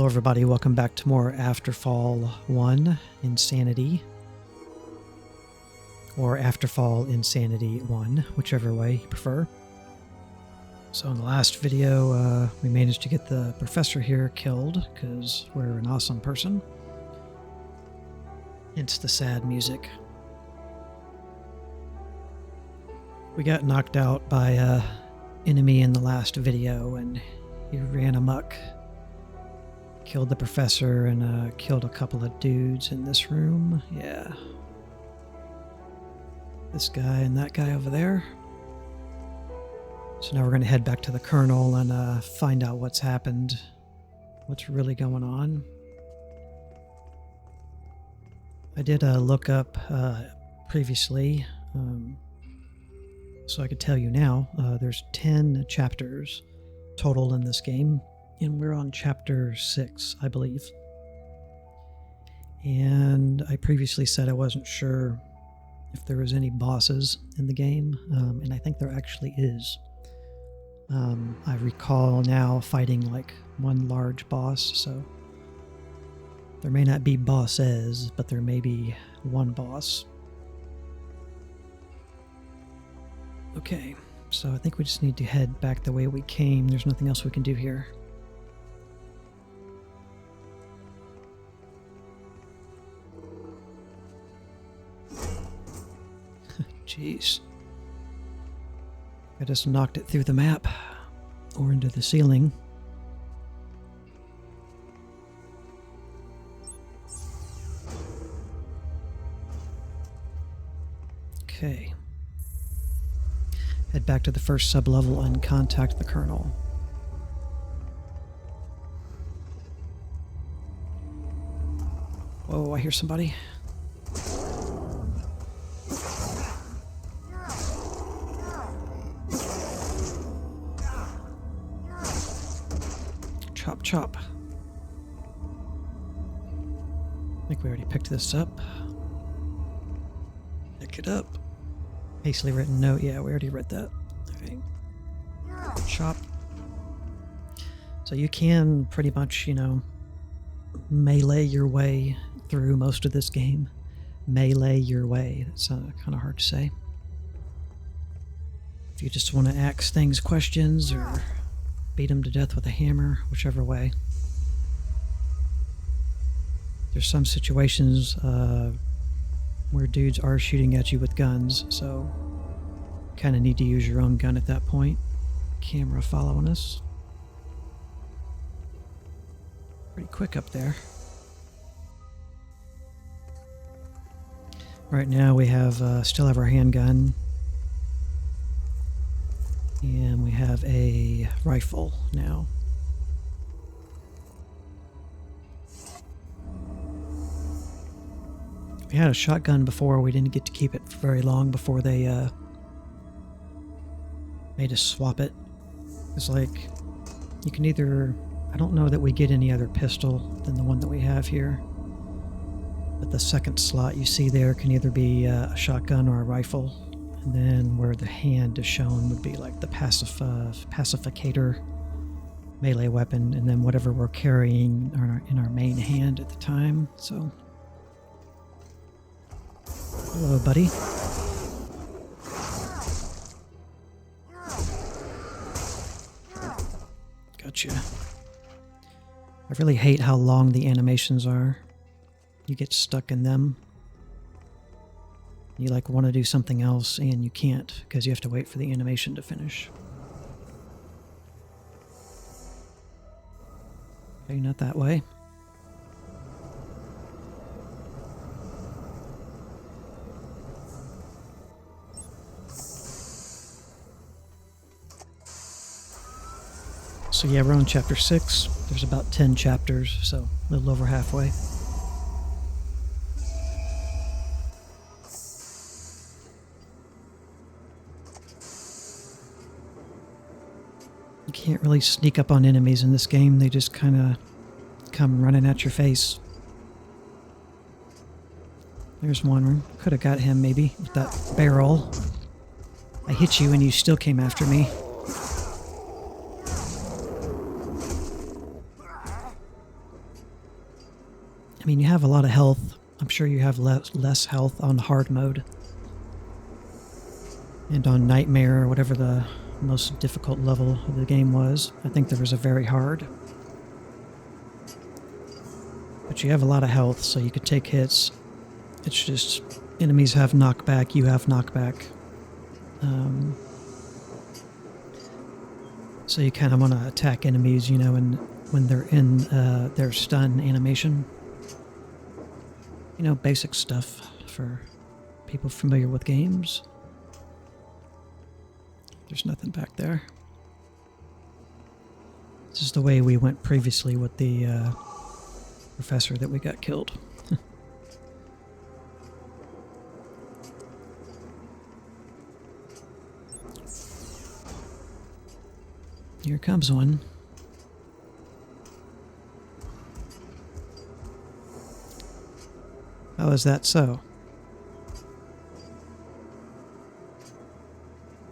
Hello everybody, welcome back to more Afterfall 1 Insanity. Or Afterfall Insanity 1, whichever way you prefer. So in the last video, we managed to get the professor here killed, because we're an awesome person. Hence the sad music. We got knocked out by an enemy in the last video, and he ran amok. Killed the professor and killed a couple of dudes in this room. Yeah. This guy and that guy over there. So now we're going to head back to the colonel and find out what's happened. What's really going on. I did look up previously, so I could tell you now. There's 10 chapters total in this game. And we're on chapter 6, I believe. And I previously said I wasn't sure if there was any bosses in the game, and I think there actually is. I recall now fighting like one large boss, so there may not be bosses, but there may be one boss. Okay, so I think we just need to head back the way we came. There's nothing else we can do here. Jeez. I just knocked it through the map or into the ceiling. Okay. Head back to the first sub-level and contact the colonel. Whoa, I hear somebody. Chop, chop. I think we already picked this up. Pick it up. Hastily written note. Yeah, we already read that. Okay. Chop. So you can pretty much, melee your way through most of this game. Melee your way. That's kind of hard to say. If you just want to ask things questions or beat them to death with a hammer, whichever way. There's some situations where dudes are shooting at you with guns, so kind of need to use your own gun at that point. Camera following us. Pretty quick up there. Right now we have still have our handgun. And we have a rifle now. We had a shotgun before. We didn't get to keep it very long before they made us swap it. It's like, you can either... I don't know that we get any other pistol than the one that we have here. But the second slot you see there can either be a shotgun or a rifle. And then where the hand is shown would be like the pacificator melee weapon, and then whatever we're carrying in our main hand at the time. So, hello, buddy. Gotcha. I really hate how long the animations are. You get stuck in them. You want to do something else and you can't because you have to wait for the animation to finish. Okay, not that way. So yeah, we're on chapter 6. There's about 10 chapters, so a little over halfway. You can't really sneak up on enemies in this game. They just kind of come running at your face. There's one. Could have got him maybe with that barrel. I hit you and you still came after me. I mean, you have a lot of health. I'm sure you have less health on hard mode. And on Nightmare, or whatever the most difficult level of the game was, I think there was a very hard. But you have a lot of health, so you could take hits. It's just enemies have knockback, you have knockback. So you kind of want to attack enemies, you know, and when they're in their stun animation. You know, basic stuff for people familiar with games. There's nothing back there. This is the way we went previously with the professor that we got killed. Here comes one. How is that so?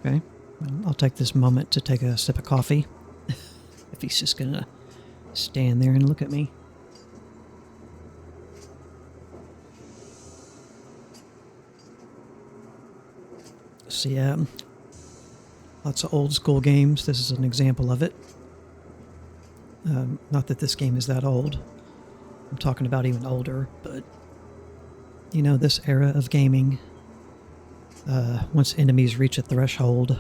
Okay, well, I'll take this moment to take a sip of coffee. If he's just gonna stand there and look at me. See, lots of old school games. This is an example of it. Not that this game is that old. I'm talking about even older, but you know, this era of gaming, once enemies reach a threshold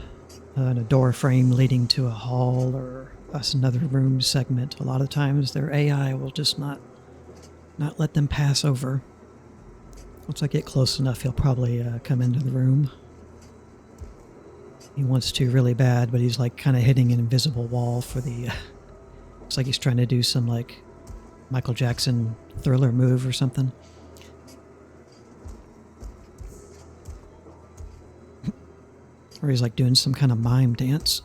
and a door frame leading to a hall or another room segment, a lot of times their AI will just not let them pass over. Once I get close enough, he'll probably come into the room. He wants to really bad, but he's like kind of hitting an invisible wall for the... looks like he's trying to do some like Michael Jackson Thriller move or something. Or he's like doing some kind of mime dance.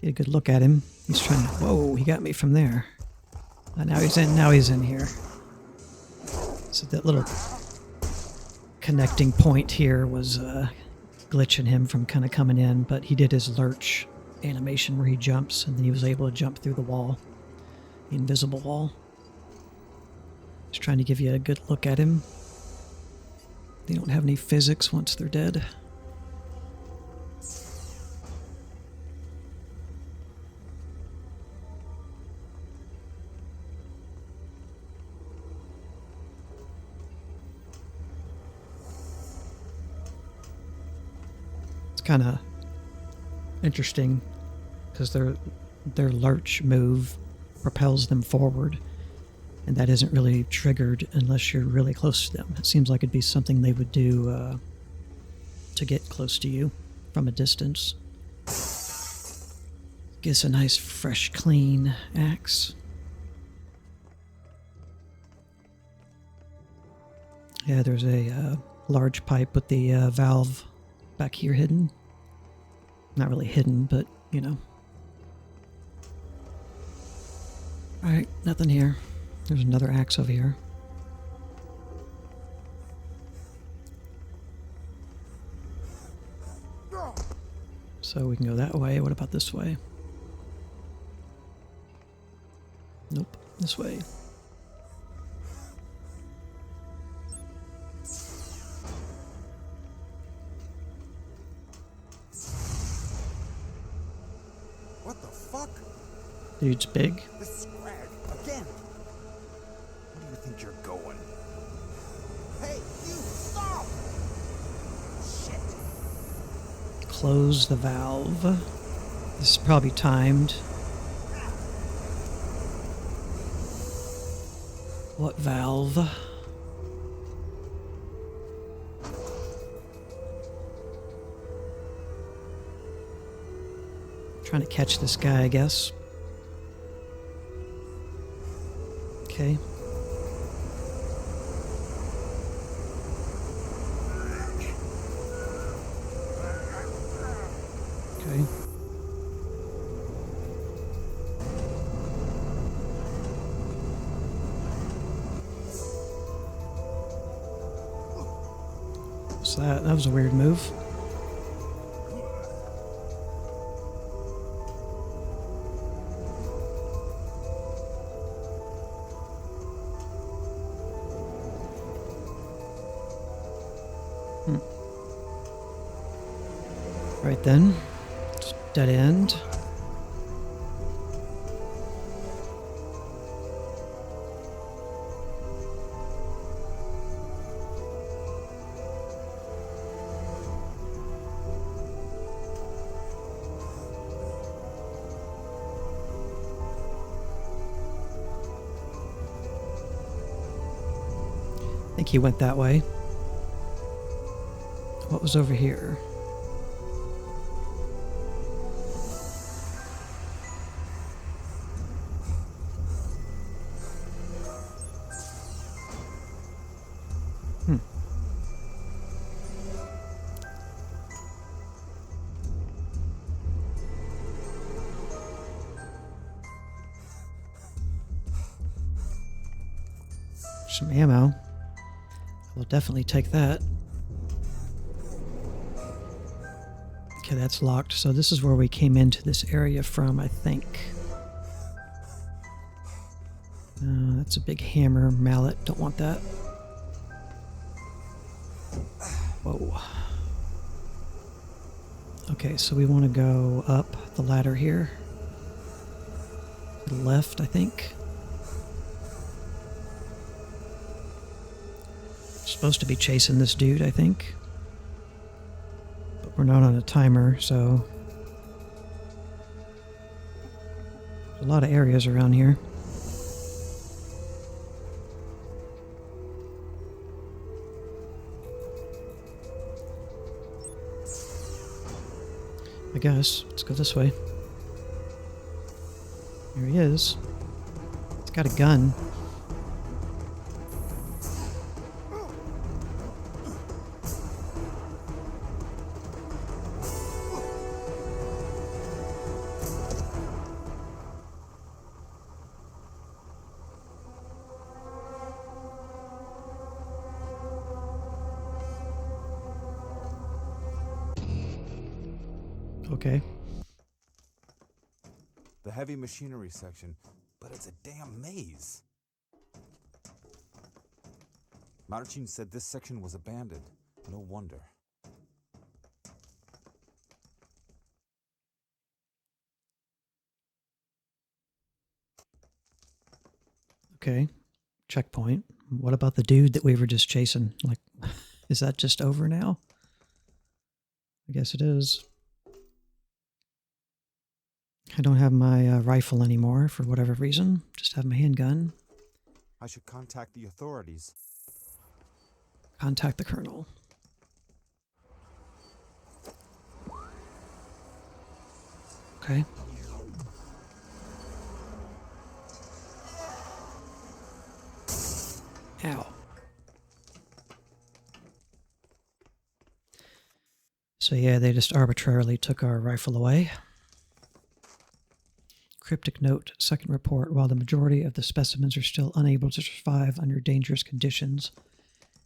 Get a good look at him. He's trying to... Whoa, he got me from there. Now he's in here. So that little connecting point here was glitching him from kind of coming in, but he did his lurch animation where he jumps, and then he was able to jump through the wall. The invisible wall. Just trying to give you a good look at him. They don't have any physics once they're dead. It's kind of interesting because their lurch move propels them forward, and that isn't really triggered unless you're really close to them. It seems like it'd be something they would do to get close to you from a distance. Gives a nice, fresh, clean axe. Yeah, there's a large pipe with the valve back here hidden. Not really hidden, but, you know. Alright, nothing here. There's another axe over here. So we can go that way. What about this way? Nope, this way. What the fuck? Dude's big. This scrag again. Where do you think you're going? Hey, you stop! Shit. Close the valve. This is probably timed. What valve? Trying to catch this guy, I guess. Okay. Okay. What's that? That was a weird move. Right then. It's dead end. I think he went that way. What was over here? Some ammo. We'll definitely take that. Okay, that's locked. So this is where we came into this area from, I think. That's a big hammer, mallet. Don't want that. Whoa. Okay, so we want to go up the ladder here. To the left, I think. Supposed to be chasing this dude, I think. But we're not on a timer, so... There's a lot of areas around here. I guess. Let's go this way. Here he is. He's got a gun. Okay. The heavy machinery section, but it's a damn maze. Marcin said this section was abandoned. No wonder. Okay. Checkpoint. What about the dude that we were just chasing? Like, is that just over now? I guess it is. I don't have my rifle anymore for whatever reason. Just have my handgun. I should contact the authorities. Contact the colonel. Okay. Ow. So yeah, they just arbitrarily took our rifle away. Cryptic note, second report, while the majority of the specimens are still unable to survive under dangerous conditions,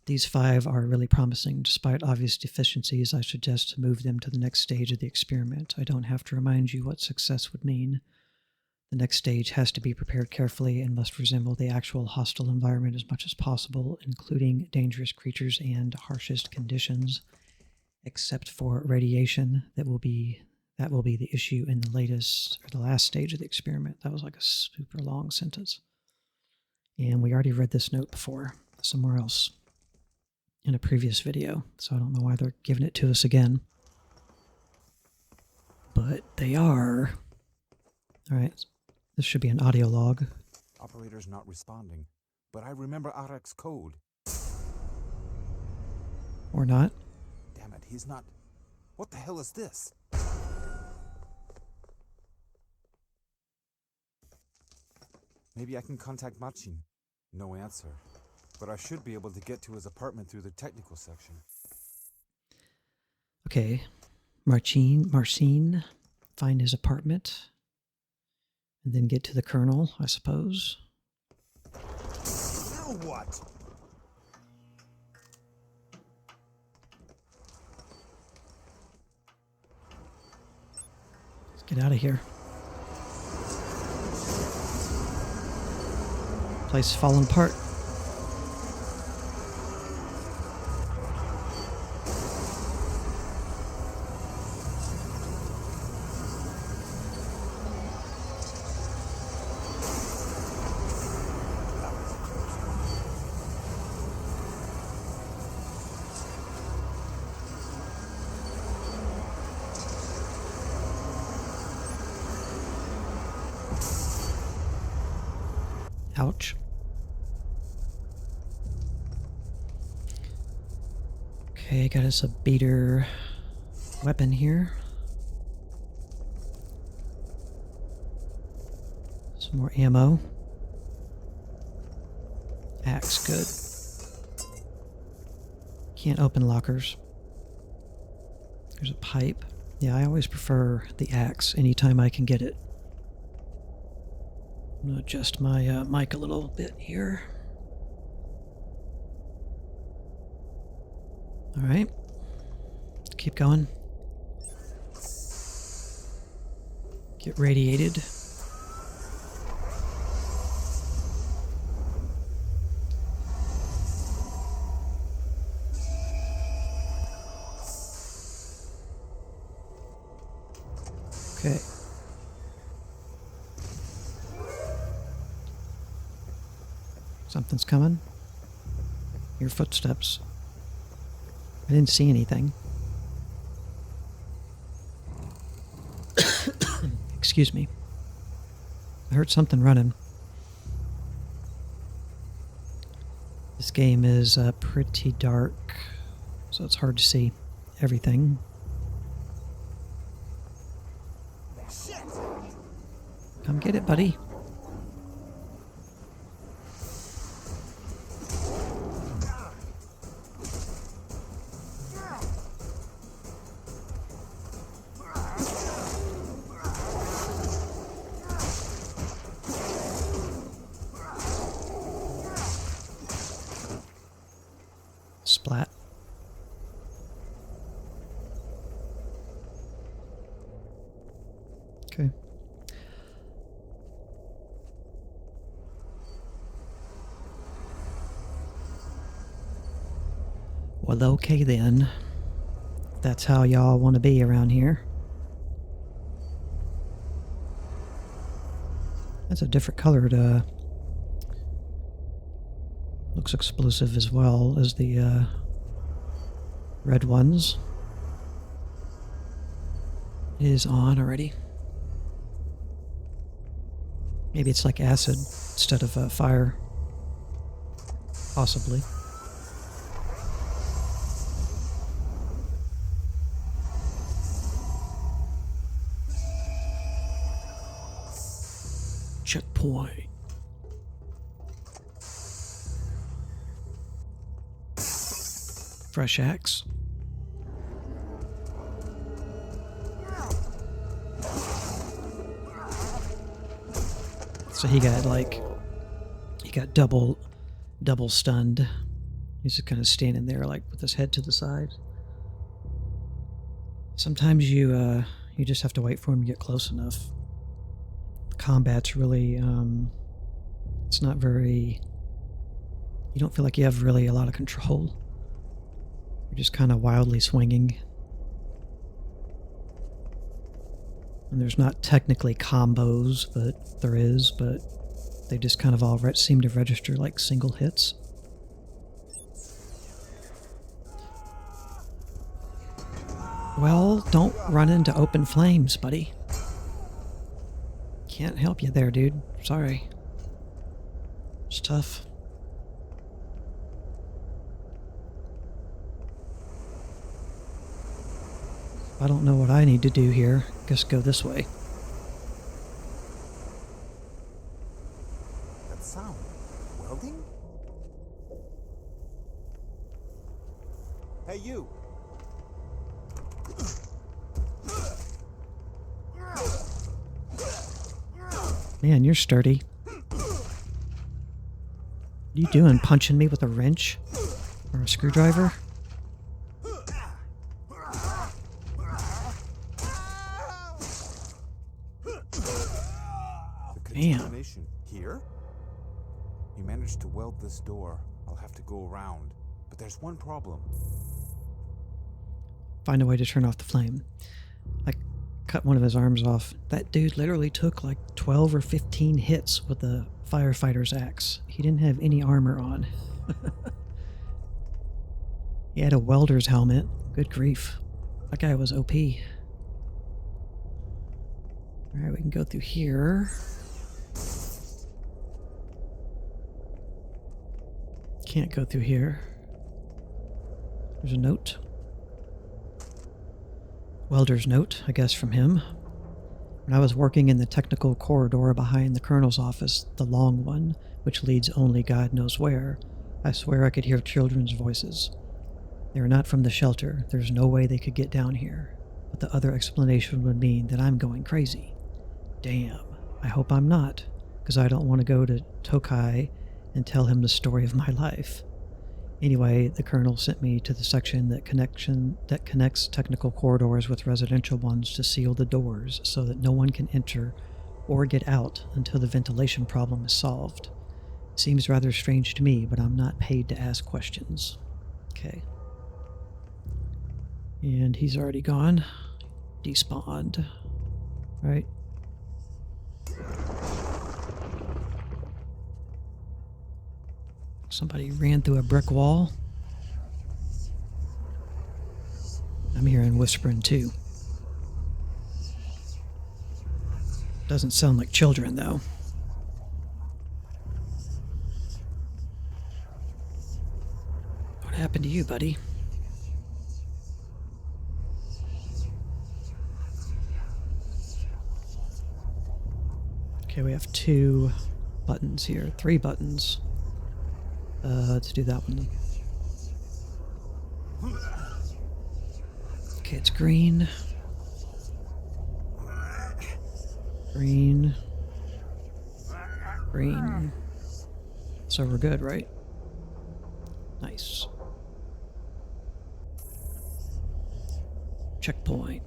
these 5 are really promising. Despite obvious deficiencies, I suggest to move them to the next stage of the experiment. I don't have to remind you what success would mean. The next stage has to be prepared carefully and must resemble the actual hostile environment as much as possible, including dangerous creatures and harshest conditions, except for radiation. That will be the issue in the last stage of the experiment. That was like a super long sentence. And we already read this note before, somewhere else, in a previous video, so I don't know why they're giving it to us again. But they are. Alright, this should be an audio log. Operator's not responding, but I remember Arek's code. Or not. Damn it, he's not... What the hell is this? Maybe I can contact Marcin. No answer. But I should be able to get to his apartment through the technical section. Okay. Marcin, find his apartment. And then get to the colonel, I suppose. Now what? Let's get out of here. Place is falling apart. Ouch. Okay, got us a beater weapon here. Some more ammo. Axe, good. Can't open lockers. There's a pipe. Yeah, I always prefer the axe anytime I can get it. I'm going to adjust my mic a little bit here. Alright. Keep going. Get radiated. Okay. Something's coming. Your footsteps. I didn't see anything. Excuse me. I heard something running. This game is pretty dark, so it's hard to see everything. Come get it, buddy. Splat. Okay. Well, okay then. That's how y'all want to be around here. That's a different colored, looks explosive as well as the, red ones. It is on already. Maybe it's like acid instead of fire. Possibly. Checkpoint. Fresh axe. So he got double stunned. He's just kind of standing there like with his head to the side. Sometimes you just have to wait for him to get close enough. The combat's really it's not very, you don't feel like you have really a lot of control. You're just kind of wildly swinging. And there's not technically combos, but there is, but they just kind of all seem to register like single hits. Well, don't run into open flames, buddy. Can't help you there, dude. Sorry. It's tough. I don't know what I need to do here. Guess go this way. That sound. Welding? Hey, you! Man, you're sturdy. What are you doing? Punching me with a wrench? Or a screwdriver? Contamination here? He managed to weld this door. I'll have to go around. But there's one problem. Find a way to turn off the flame. I cut one of his arms off. That dude literally took like 12 or 15 hits with the firefighter's axe. He didn't have any armor on. He had a welder's helmet. Good grief. That guy was OP. Alright, we can go through here. Can't go through here. There's a note. Welder's note, I guess, from him. When I was working in the technical corridor behind the colonel's office, the long one, which leads only God knows where, I swear I could hear children's voices. They are not from the shelter. There's no way they could get down here. But the other explanation would mean that I'm going crazy. Damn. I hope I'm not, because I don't want to go to Tokai and tell him the story of my life. Anyway, the colonel sent me to the section that connects technical corridors with residential ones to seal the doors so that no one can enter or get out until the ventilation problem is solved. Seems rather strange to me, but I'm not paid to ask questions. Okay. And he's already gone. Despawned. Right? Somebody ran through a brick wall. I'm hearing whispering too. Doesn't sound like children though. What happened to you, buddy? Okay, we have 2 buttons here. 3 buttons. Let's do that one. Okay, it's green. Green. Green. So we're good, right? Nice. Checkpoint.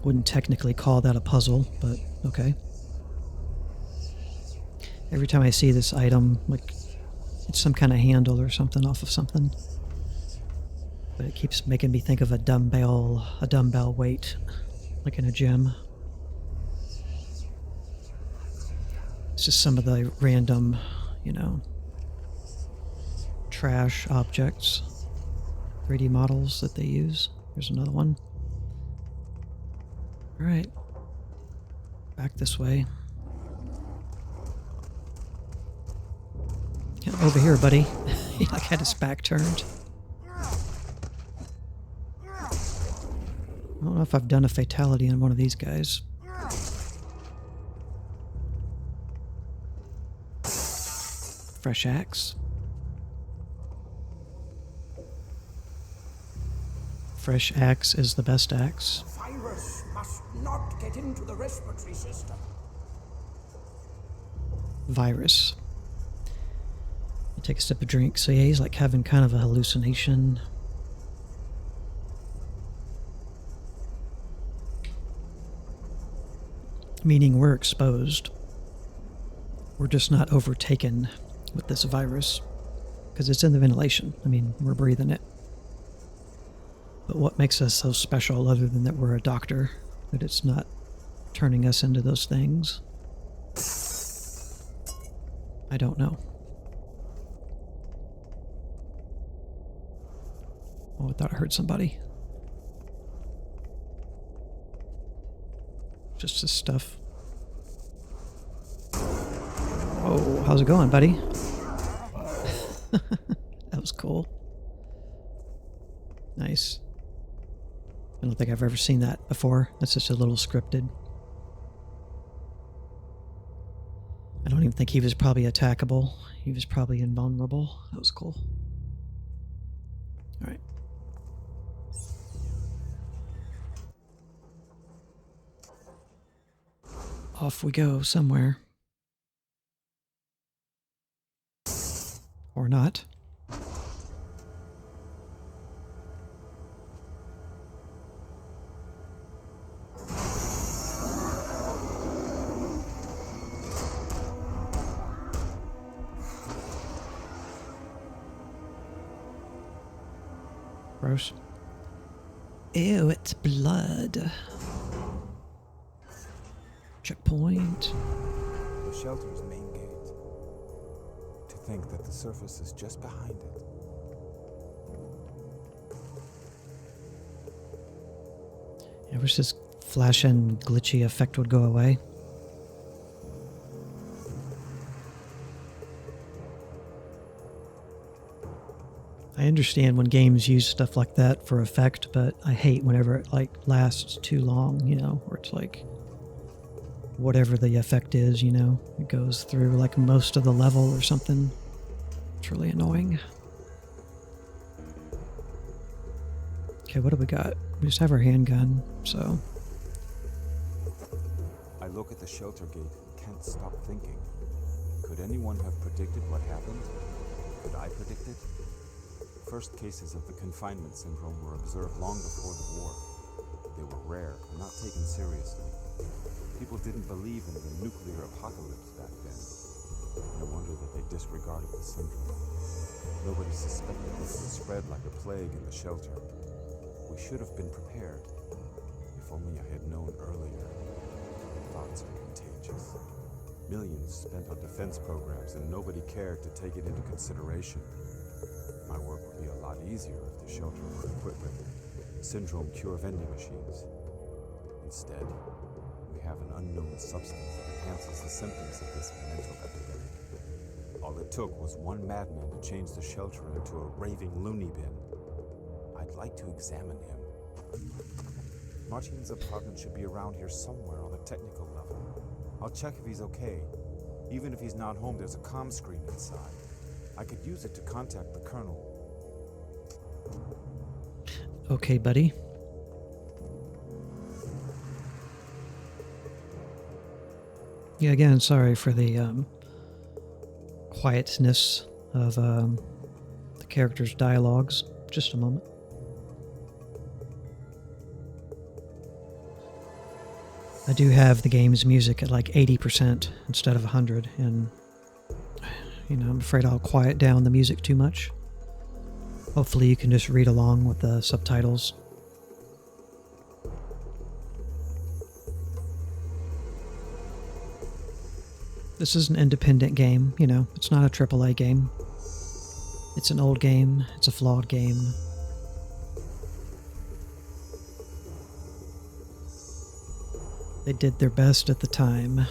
Wouldn't technically call that a puzzle, but okay. Every time I see this item, like, it's some kind of handle or something off of something. But it keeps making me think of a dumbbell weight, like in a gym. It's just some of the random, trash objects, 3D models that they use. Here's another one. All right, back this way. Yeah, over here, buddy. He like had his back turned. I don't know if I've done a fatality on one of these guys. Fresh axe. Fresh axe is the best axe. Virus must not get into the respiratory system. Virus. Take a sip of drink. So yeah, he's like having kind of a hallucination. Meaning we're exposed. We're just not overtaken with this virus. Because it's in the ventilation. I mean, we're breathing it. But what makes us so special other than that we're a doctor? That it's not turning us into those things? I don't know. Oh, I thought I heard somebody. Just this stuff. Oh, how's it going, buddy? That was cool. Nice. I don't think I've ever seen that before. That's just a little scripted. I don't even think he was probably attackable. He was probably invulnerable. That was cool. All right. Off we go somewhere. Or not. Gross. Ew, it's blood. Checkpoint. The shelter's main gate. To think that the surface is just behind it. I wish this flash and glitchy effect would go away. I understand when games use stuff like that for effect, but I hate whenever it like lasts too long, you know, where it's like whatever the effect is, you know, it goes through like most of the level or something. It's really annoying. Okay, what do we got? We just have our handgun, so. I look at the shelter gate and can't stop thinking. Could anyone have predicted what happened? Could I predict it? First cases of the confinement syndrome were observed long before the war. They were rare and not taken seriously. People didn't believe in the nuclear apocalypse back then. No wonder that they disregarded the syndrome. Nobody suspected this would spread like a plague in the shelter. We should have been prepared. If only I had known earlier. Thoughts are contagious. Millions spent on defense programs and nobody cared to take it into consideration. My work would be a lot easier if the shelter were equipped with syndrome cure vending machines. Instead, we have an unknown substance that enhances the symptoms of this mental epidemic. All it took was one madman to change the shelter into a raving loony bin. I'd like to examine him. Martin's apartment should be around here somewhere on a technical level. I'll check if he's okay. Even if he's not home, there's a comm screen inside. I could use it to contact the colonel. Okay, buddy. Yeah, again, sorry for the quietness of the characters' dialogues. Just a moment. I do have the game's music at like 80% instead of 100, and you know, I'm afraid I'll quiet down the music too much. Hopefully you can just read along with the subtitles. This is an independent game, you know, it's not a AAA game. It's an old game, it's a flawed game. They did their best at the time.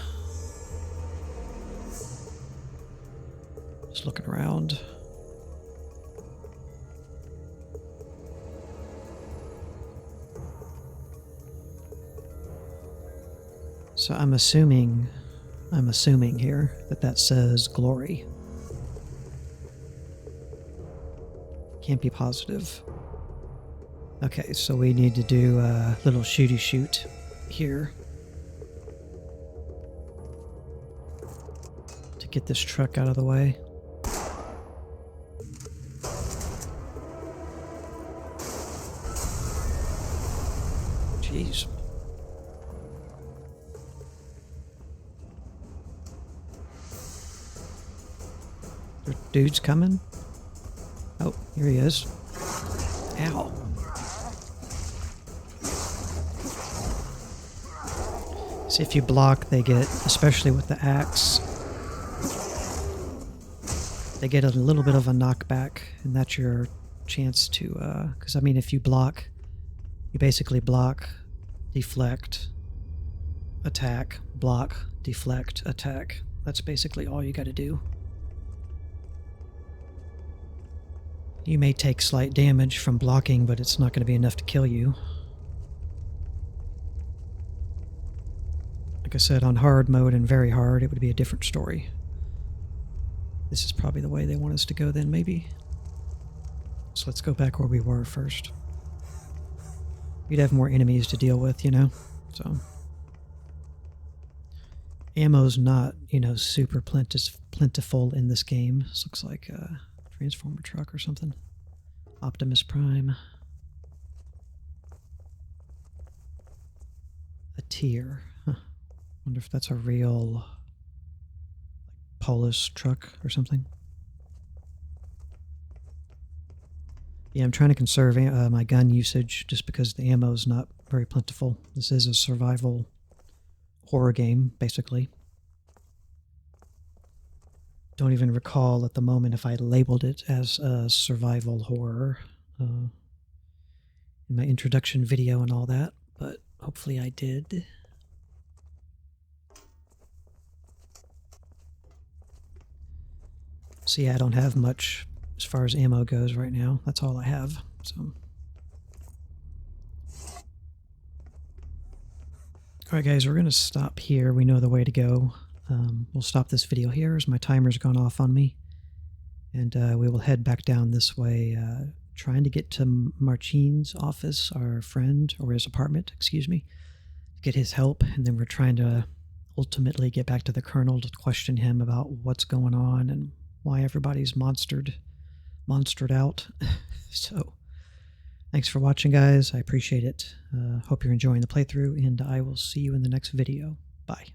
Just looking around. So I'm assuming here that says glory. Can't be positive. Okay, so we need to do a little shooty shoot here to get this truck out of the way. Jeez. There dude's coming. Oh, here he is. Ow. See, if you block, they get, especially with the axe, they get a little bit of a knockback, and that's your chance to, because I mean, if you block, you basically block, deflect, attack, block, deflect, attack. That's basically all you got to do. You may take slight damage from blocking, but it's not going to be enough to kill you. Like I said, on hard mode and very hard, it would be a different story. This is probably the way they want us to go then, maybe. So let's go back where we were first. We'd have more enemies to deal with, you know? So. Ammo's not, you know, super plentiful in this game. This looks like a Transformer truck or something. Optimus Prime. A tier. Huh. Wonder if that's a real Polish truck or something. Yeah, I'm trying to conserve my gun usage just because the ammo is not very plentiful. This is a survival horror game, basically. Don't even recall at the moment if I labeled it as a survival horror in my introduction video and all that, but hopefully I did. So yeah, I don't have much as far as ammo goes right now. That's all I have. So, all right, guys, we're going to stop here. We know the way to go. We'll stop this video here as my timer's gone off on me. And we will head back down this way, trying to get to Marcin's office, our friend, or his apartment, excuse me, get his help. And then we're trying to ultimately get back to the Colonel to question him about what's going on and why everybody's monstered out. So, thanks for watching, guys. I appreciate it. Hope you're enjoying the playthrough, and I will see you in the next video. Bye.